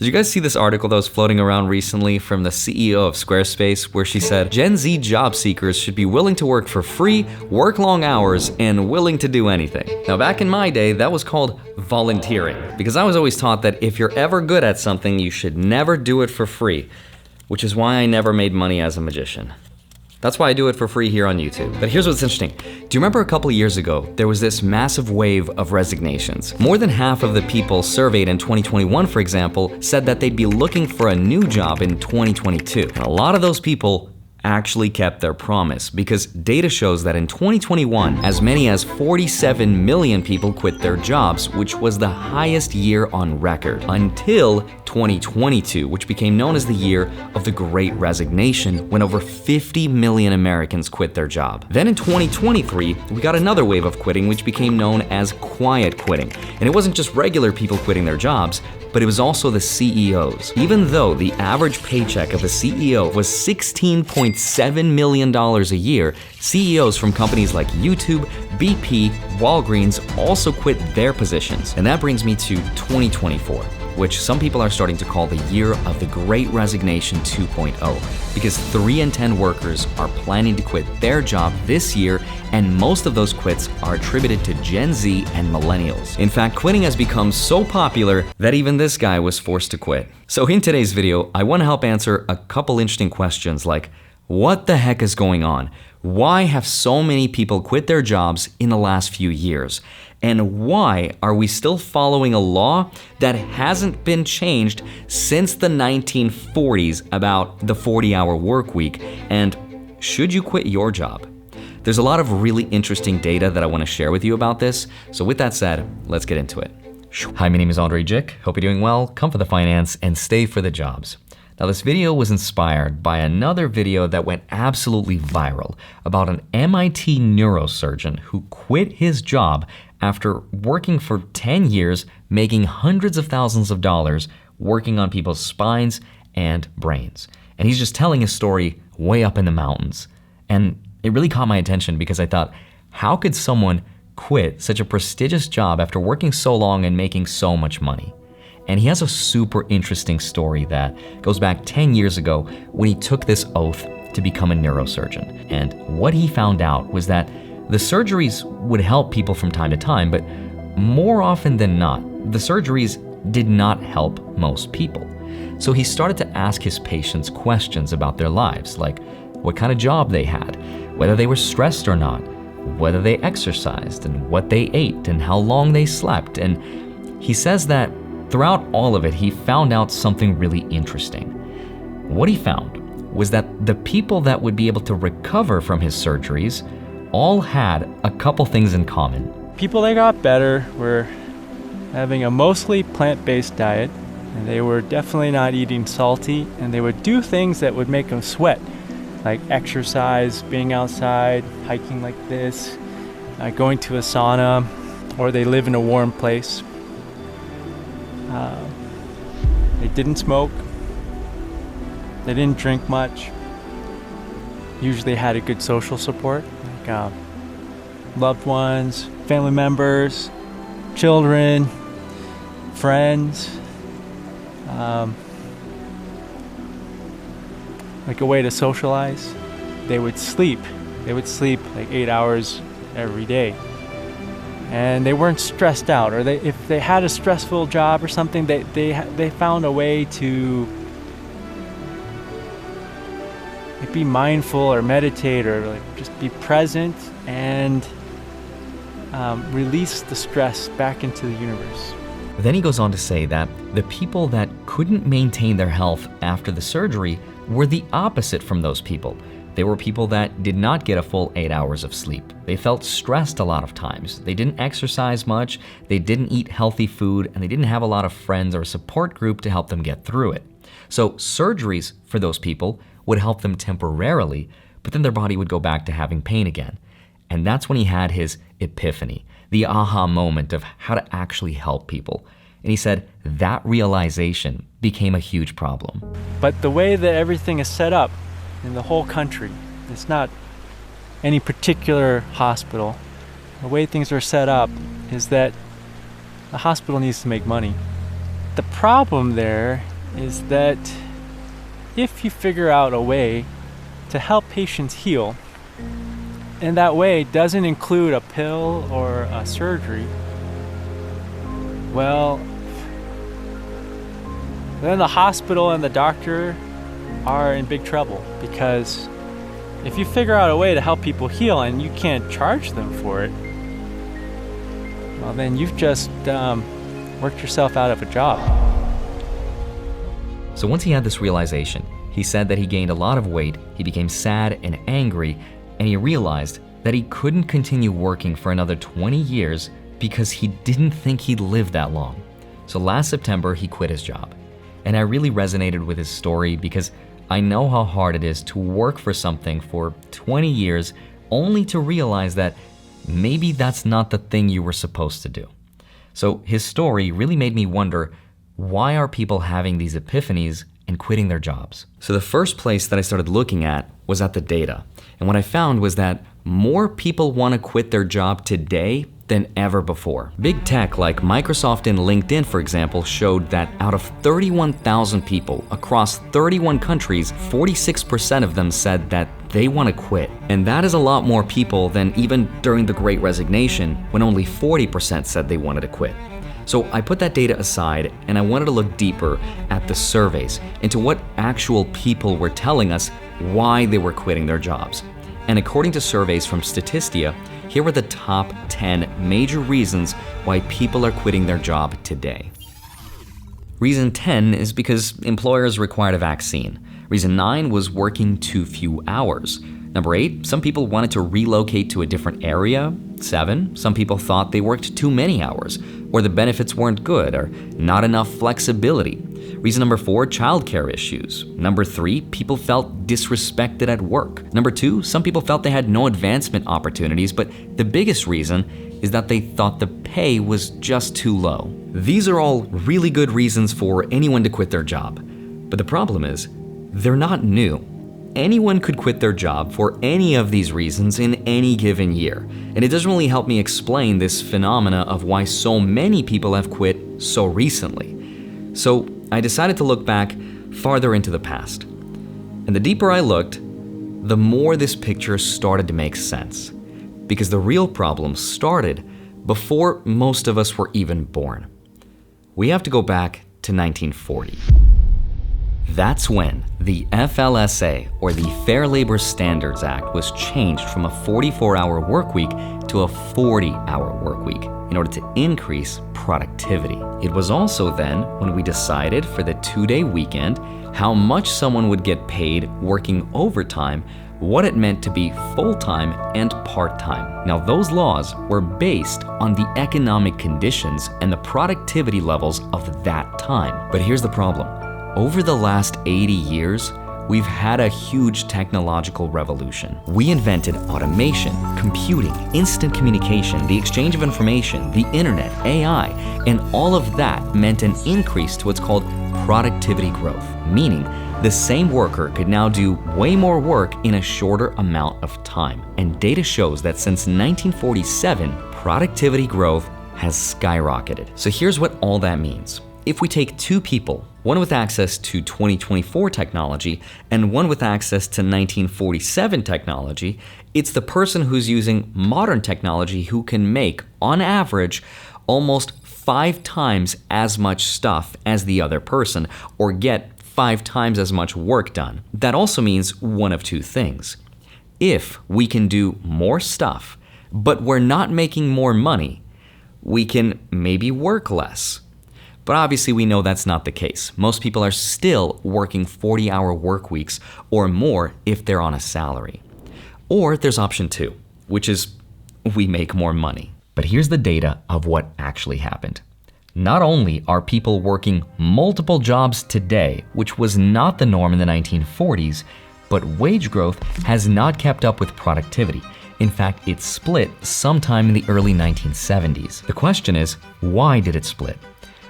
Did you guys see this article that was floating around recently from the CEO of Squarespace where she said Gen Z job seekers should be willing to work for free, work long hours, and willing to do anything? Now back in my day, that was called volunteering, because I was always taught that if you're ever good at something, you should never do it for free, which is why I never made money as a magician. That's why I do it for free here on YouTube. But here's what's interesting. Do you remember a couple years ago, there was this massive wave of resignations? More than half of the people surveyed in 2021, for example, said that they'd be looking for a new job in 2022. And a lot of those people actually kept their promise, because data shows that in 2021, as many as 47 million people quit their jobs, which was the highest year on record, until 2022, which became known as the year of the Great Resignation, when over 50 million Americans quit their job. Then in 2023, we got another wave of quitting, which became known as quiet quitting. And it wasn't just regular people quitting their jobs, but it was also the CEOs. Even though the average paycheck of a CEO was $16.7 million a year, CEOs from companies like YouTube, BP, Walgreens also quit their positions. And that brings me to 2024, which some people are starting to call the year of the Great Resignation 2.0, because 3 in 10 workers are planning to quit their job this year, and most of those quits are attributed to Gen Z and millennials. In fact, quitting has become so popular that even this guy was forced to quit. So in today's video, I want to help answer a couple interesting questions like, what the heck is going on? Why have so many people quit their jobs in the last few years? And why are we still following a law that hasn't been changed since the 1940s about the 40-hour work week? And should you quit your job? There's a lot of really interesting data that I want to share with you about this. So with that said, let's get into it. Hi, my name is Andrei Jikh. Hope you're doing well. Come for the finance and stay for the jobs. Now, this video was inspired by another video that went absolutely viral about an MIT neurosurgeon who quit his job after working for 10 years, making hundreds of thousands of dollars working on people's spines and brains. And he's just telling his story way up in the mountains. And it really caught my attention because I thought, how could someone quit such a prestigious job after working so long and making so much money? And he has a super interesting story that goes back 10 years ago when he took this oath to become a neurosurgeon. And what he found out was that the surgeries would help people from time to time, but more often than not, the surgeries did not help most people. So he started to ask his patients questions about their lives, like what kind of job they had, whether they were stressed or not, whether they exercised, and what they ate, and how long they slept. And he says that throughout all of it, he found out something really interesting. What he found was that the people that would be able to recover from his surgeries all had a couple things in common. People that got better were having a mostly plant-based diet, and they were definitely not eating salty, and they would do things that would make them sweat, like exercise, being outside, hiking like this, going to a sauna, or they live in a warm place. They didn't smoke. They didn't drink much. Usually had a good social support, like loved ones, family members, children, friends, like a way to socialize. They would sleep. They would sleep like 8 hours every day. And they weren't stressed out, or if they had a stressful job or something, they found a way to be mindful or meditate or like just be present and release the stress back into the universe. Then he goes on to say that the people that couldn't maintain their health after the surgery were the opposite from those people. They were people that did not get a full 8 hours of sleep. They felt stressed a lot of times. They didn't exercise much, they didn't eat healthy food, and they didn't have a lot of friends or a support group to help them get through it. So surgeries for those people would help them temporarily, but then their body would go back to having pain again. And that's when he had his epiphany, the aha moment of how to actually help people. And he said that realization became a huge problem. But the way that everything is set up in the whole country, it's not any particular hospital. The way things are set up is that the hospital needs to make money. The problem there is that if you figure out a way to help patients heal, and that way doesn't include a pill or a surgery, well, then the hospital and the doctor are in big trouble, because if you figure out a way to help people heal and you can't charge them for it, well, then you've just worked yourself out of a job. So once he had this realization, he said that he gained a lot of weight, he became sad and angry, and he realized that he couldn't continue working for another 20 years because he didn't think he'd live that long. So last September, he quit his job. And I really resonated with his story because I know how hard it is to work for something for 20 years only to realize that maybe that's not the thing you were supposed to do. So his story really made me wonder, why are people having these epiphanies and quitting their jobs? So the first place that I started looking at was at the data. And what I found was that more people want to quit their job today than ever before. Big tech like Microsoft and LinkedIn, for example, showed that out of 31,000 people across 31 countries, 46% of them said that they want to quit. And that is a lot more people than even during the Great Resignation, when only 40% said they wanted to quit. So I put that data aside and I wanted to look deeper at the surveys into what actual people were telling us why they were quitting their jobs. And according to surveys from Statista, here were the top 10 major reasons why people are quitting their job today. Reason 10 is because employers required a vaccine. Reason 9 was working too few hours. Number 8, some people wanted to relocate to a different area. 7, some people thought they worked too many hours, or the benefits weren't good, or not enough flexibility. Reason number 4, childcare issues. Number 3, people felt disrespected at work. Number 2, some people felt they had no advancement opportunities, but the biggest reason is that they thought the pay was just too low. These are all really good reasons for anyone to quit their job. But the problem is, they're not new. Anyone could quit their job for any of these reasons in any given year. And it doesn't really help me explain this phenomena of why so many people have quit so recently. So I decided to look back farther into the past. And the deeper I looked, the more this picture started to make sense. Because the real problem started before most of us were even born. We have to go back to 1940. That's when the FLSA, or the Fair Labor Standards Act, was changed from a 44-hour work week to a 40-hour work week in order to increase productivity. It was also then when we decided for the 2-day weekend how much someone would get paid working overtime, what it meant to be full-time and part-time. Now, those laws were based on the economic conditions and the productivity levels of that time. But here's the problem. Over the last 80 years, we've had a huge technological revolution. We invented automation, computing, instant communication, the exchange of information, the internet, AI, and all of that meant an increase to what's called productivity growth, meaning the same worker could now do way more work in a shorter amount of time. And data shows that since 1947, productivity growth has skyrocketed. So here's what all that means. If we take two people, one with access to 2024 technology and one with access to 1947 technology, it's the person who's using modern technology who can make, on average, almost 5 times as much stuff as the other person, or get 5 times as much work done. That also means one of two things. If we can do more stuff, but we're not making more money, we can maybe work less. But obviously we know that's not the case. Most people are still working 40-hour work weeks or more if they're on a salary. Or there's option 2, which is we make more money. But here's the data of what actually happened. Not only are people working multiple jobs today, which was not the norm in the 1940s, but wage growth has not kept up with productivity. In fact, it split sometime in the early 1970s. The question is, why did it split?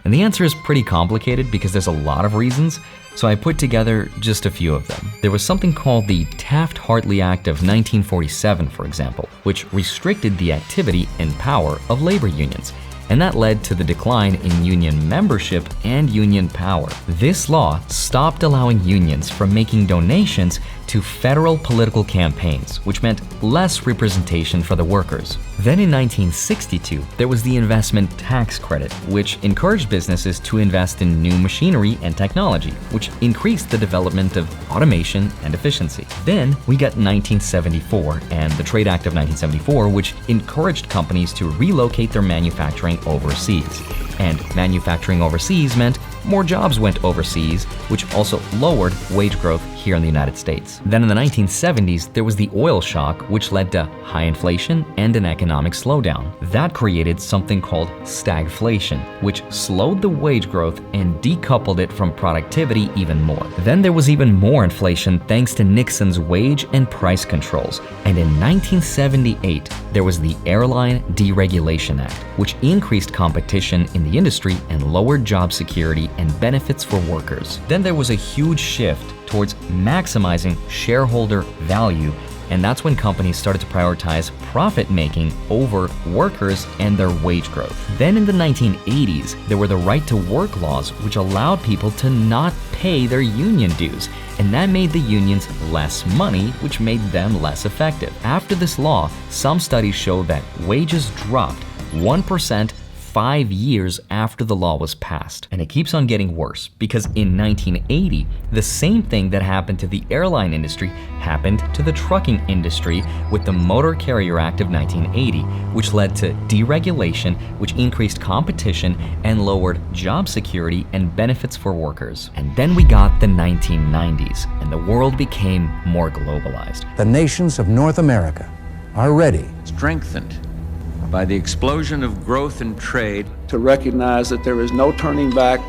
And the answer is pretty complicated because there's a lot of reasons, so I put together just a few of them. There was something called the Taft-Hartley Act of 1947, for example, which restricted the activity and power of labor unions. and that led to the decline in union membership and union power. This law stopped allowing unions from making donations to federal political campaigns, which meant less representation for the workers. Then in 1962, there was the investment tax credit, which encouraged businesses to invest in new machinery and technology, which increased the development of automation and efficiency. Then we got 1974 and the Trade Act of 1974, which encouraged companies to relocate their manufacturing overseas. And manufacturing overseas meant more jobs went overseas, which also lowered wage growth here in the United States. Then in the 1970s, there was the oil shock, which led to high inflation and an economic slowdown. That created something called stagflation, which slowed the wage growth and decoupled it from productivity even more. Then there was even more inflation thanks to Nixon's wage and price controls. And in 1978, there was the Airline Deregulation Act, which increased competition in the industry and lowered job security and benefits for workers. Then there was a huge shift towards maximizing shareholder value, and that's when companies started to prioritize profit-making over workers and their wage growth. Then in the 1980s, there were the right to work laws, which allowed people to not pay their union dues, and that made the unions less money, which made them less effective. After this law, some studies show that wages dropped 1% 5 years after the law was passed. And it keeps on getting worse because in 1980, the same thing that happened to the airline industry happened to the trucking industry with the Motor Carrier Act of 1980, which led to deregulation, which increased competition and lowered job security and benefits for workers. And then we got the 1990s, and the world became more globalized. The nations of North America are ready, strengthened by the explosion of growth and trade, to recognize that there is no turning back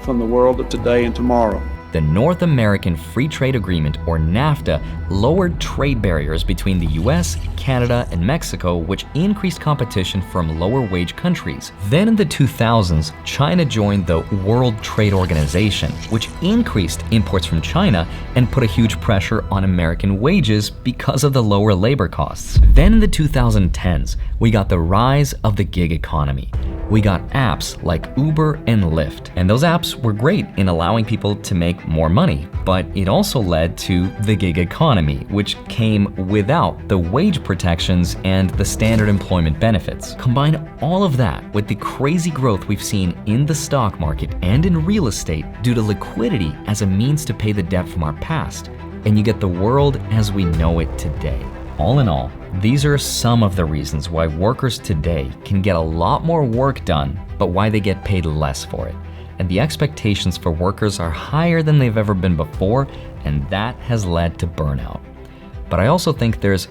from the world of today and tomorrow. The North American Free Trade Agreement, or NAFTA, lowered trade barriers between the US, Canada, and Mexico, which increased competition from lower-wage countries. Then in the 2000s, China joined the World Trade Organization, which increased imports from China and put a huge pressure on American wages because of the lower labor costs. Then in the 2010s, we got the rise of the gig economy. We got apps like Uber and Lyft, and those apps were great in allowing people to make more money, but it also led to the gig economy, which came without the wage protections and the standard employment benefits. Combine all of that with the crazy growth we've seen in the stock market and in real estate due to liquidity as a means to pay the debt from our past, and you get the world as we know it today. All in all, these are some of the reasons why workers today can get a lot more work done, but why they get paid less for it. And the expectations for workers are higher than they've ever been before, and that has led to burnout. But I also think there's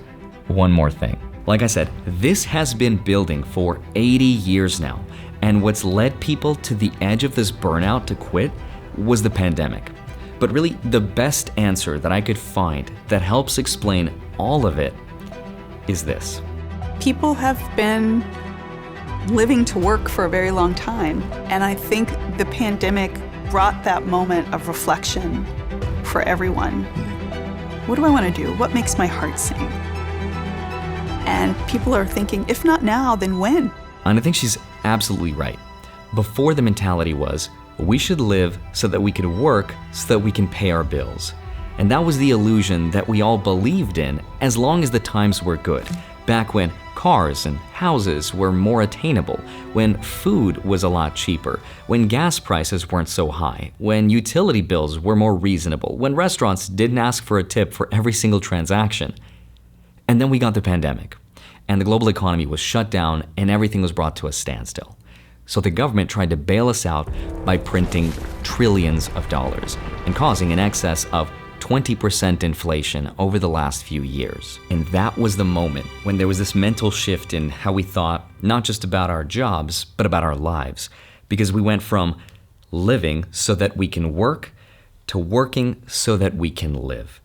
one more thing. Like I said, this has been building for 80 years now, and what's led people to the edge of this burnout to quit was the pandemic. But really, the best answer that I could find that helps explain all of it is this. People have been living to work for a very long time, and I think the pandemic brought that moment of reflection for everyone. What do I want to do? What makes my heart sing? And people are thinking, if not now, then when? And I think she's absolutely right. Before, the mentality was, we should live so that we could work so that we can pay our bills. And that was the illusion that we all believed in as long as the times were good. Back when cars and houses were more attainable, when food was a lot cheaper, when gas prices weren't so high, when utility bills were more reasonable, when restaurants didn't ask for a tip for every single transaction. And then we got the pandemic, and the global economy was shut down and everything was brought to a standstill. So the government tried to bail us out by printing trillions of dollars and causing an excess of 20% inflation over the last few years. And that was the moment when there was this mental shift in how we thought, not just about our jobs, but about our lives. Because we went from living so that we can work to working so that we can live.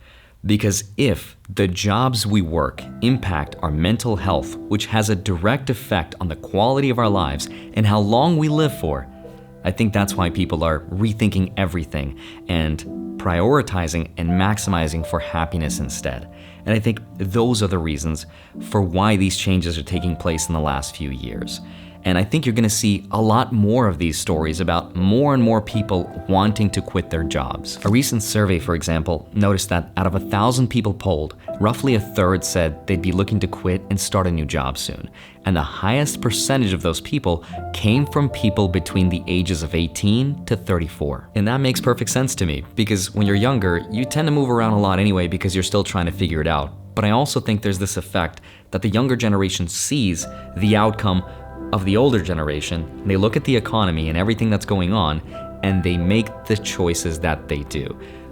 Because if the jobs we work impact our mental health, which has a direct effect on the quality of our lives and how long we live for, I think that's why people are rethinking everything and prioritizing and maximizing for happiness instead. And I think those are the reasons for why these changes are taking place in the last few years. And I think you're gonna see a lot more of these stories about more and more people wanting to quit their jobs. A recent survey, for example, noticed that out of 1,000 people polled, roughly a third said they'd be looking to quit and start a new job soon. And the highest percentage of those people came from people between the ages of 18 to 34. And that makes perfect sense to me, because when you're younger, you tend to move around a lot anyway because you're still trying to figure it out. But I also think there's this effect that the younger generation sees the outcome of the older generation, and they look at the economy and everything that's going on, and they make the choices that they do.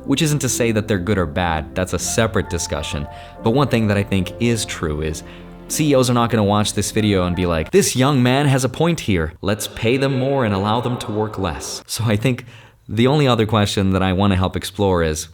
Which isn't to say that they're good or bad, that's a separate discussion. But one thing that I think is true is CEOs are not gonna watch this video and be like, this young man has a point here, let's pay them more and allow them to work less. So I think the only other question that I wanna help explore is,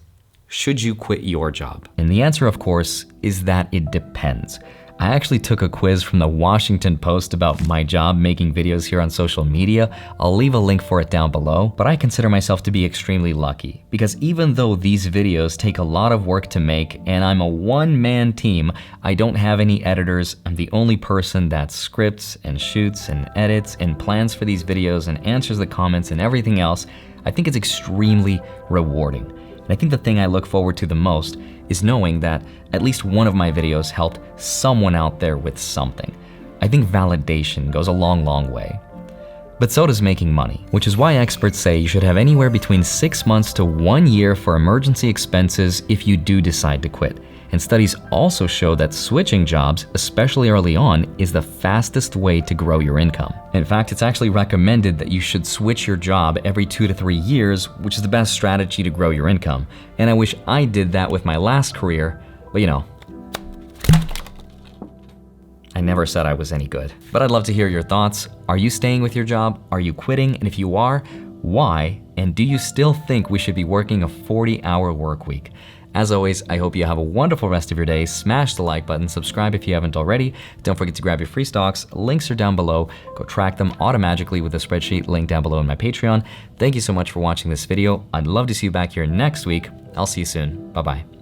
should you quit your job? And the answer, of course, is that it depends. I actually took a quiz from the Washington Post about my job making videos here on social media. I'll leave a link for it down below, but I consider myself to be extremely lucky because even though these videos take a lot of work to make and I'm a one-man team, I don't have any editors. I'm the only person that scripts and shoots and edits and plans for these videos and answers the comments and everything else. I think it's extremely rewarding. And I think the thing I look forward to the most is knowing that at least one of my videos helped someone out there with something. I think validation goes a long, long way. But so does making money, which is why experts say you should have anywhere between 6 months to 1 year for emergency expenses if you do decide to quit. And studies also show that switching jobs, especially early on, is the fastest way to grow your income. In fact, it's actually recommended that you should switch your job every 2 to 3 years, which is the best strategy to grow your income. And I wish I did that with my last career, but you know, I never said I was any good. But I'd love to hear your thoughts. Are you staying with your job? Are you quitting? And if you are, why? And do you still think we should be working a 40-hour work week? As always, I hope you have a wonderful rest of your day. Smash the like button, subscribe if you haven't already. Don't forget to grab your free stocks. Links are down below. Go track them automatically with a spreadsheet link down below in my Patreon. Thank you so much for watching this video. I'd love to see you back here next week. I'll see you soon. Bye-bye.